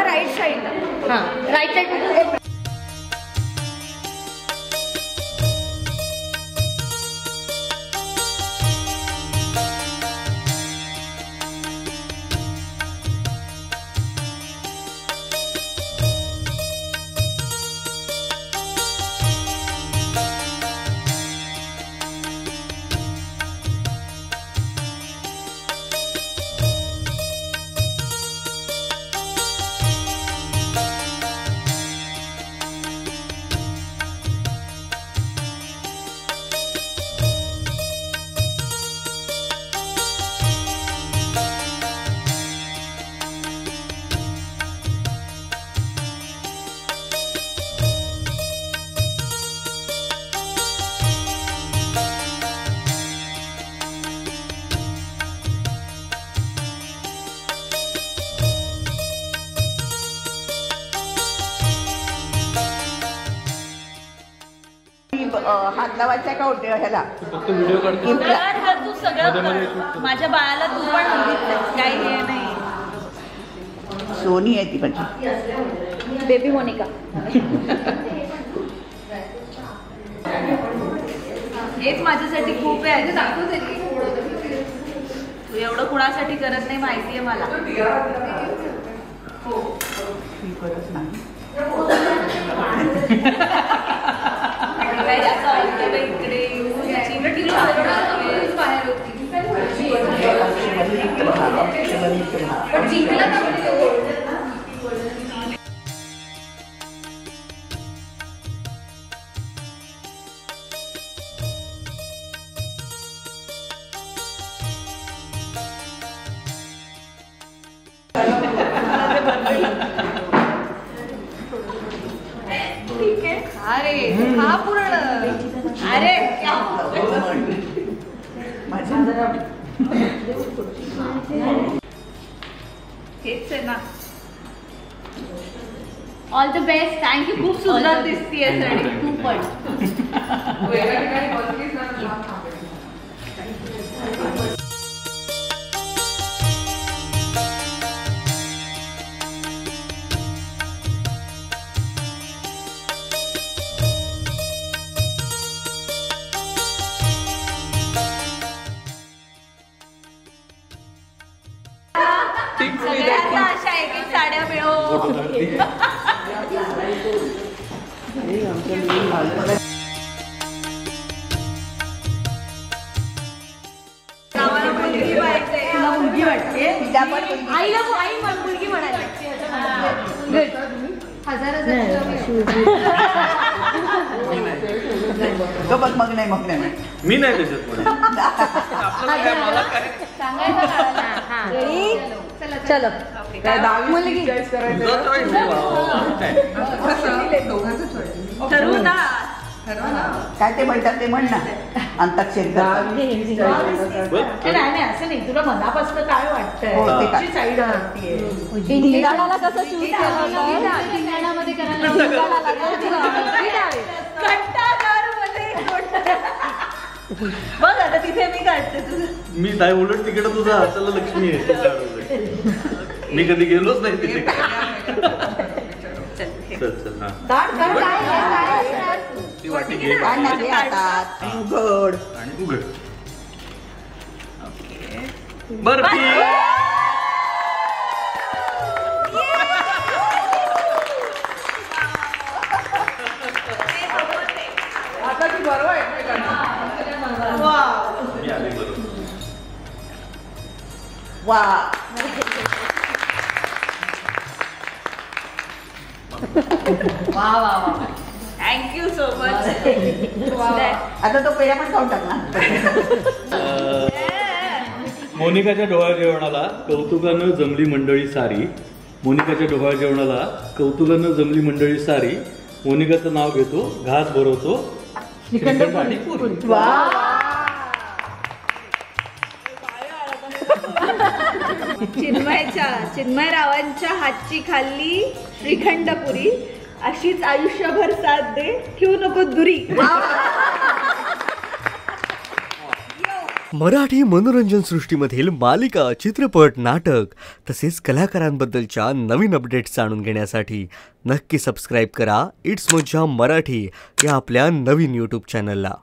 Right side. हां right side. हात लावायचा का होते ह्याला फक्त व्हिडिओ काढतो. तू सगळं माझ्या बाळाला तू पण बघितलंस काही हे नाही. सोनी आहे ती माझी बेबी मोनिका. हेच माझ्यासाठी खूप आहे. तू एवढं कुणासाठी करत नाही माहिती आहे मला. मी करत नाही. इकडे बाहेर होती पण जिंकला का? ठीक आहे. अरे हा पूर्ण. अरे हेच आहे ना. All the best. थँक्यू. खूप सुंदर दिसतीये साडी. तू पण सगळ्यांना अशा एक एक साड्या मिळो. मुलगी पाहिजे. मुलगी वाटते. आईला आई मुलगी म्हणाली. हजार बघ मग नाही मग नाही मी नाही त्याच्यात चलो मुलगी ठरवू ना. काय ते म्हणतात ते म्हण ना. अंताक्षरी नाही असं नाही. तुला मनापासून काय वाटतंय साईड धिंगाणाला कसं चूज धिंगाणामध्ये बघ आता तिथे मी काढते तुझं. मी नाही उलट तिकडे तुझा हाताला लक्ष्मी आहे. मी कधी गेलोच नाही तिथे. चल चल. ती वाटी घे उघड आणि उघड. बर्फी. आता ती बरोबर आहे. वा वा वा वा. Thank you so much. आता तो पेढा पण खाऊन टाकला. मोनिकाच्या डोहाळ जेवणाला कौतुकानं जमली मंडळी सारी. मोनिकाच्या डोहाळ जेवणाला कौतुकानं जमली मंडळी सारी. मोनिकाचं नाव घेतो घास भरवतो श्रीखंड आणि पुरी. चिन्मयरावांच्या हातची खाल्ली श्रीखंडपुरी. अशीच आयुष्यभर साथ दे, ठेवू नको दुरी. मराठी मनोरंजन सृष्टीमधील मालिका, चित्रपट, नाटक तसेच कलाकारांबद्दलच्या नवीन अपडेट्स जाणून घेण्यासाठी नक्की सबस्क्राईब करा इट्स मज्जा मराठी या आपल्या नवीन YouTube चॅनलला.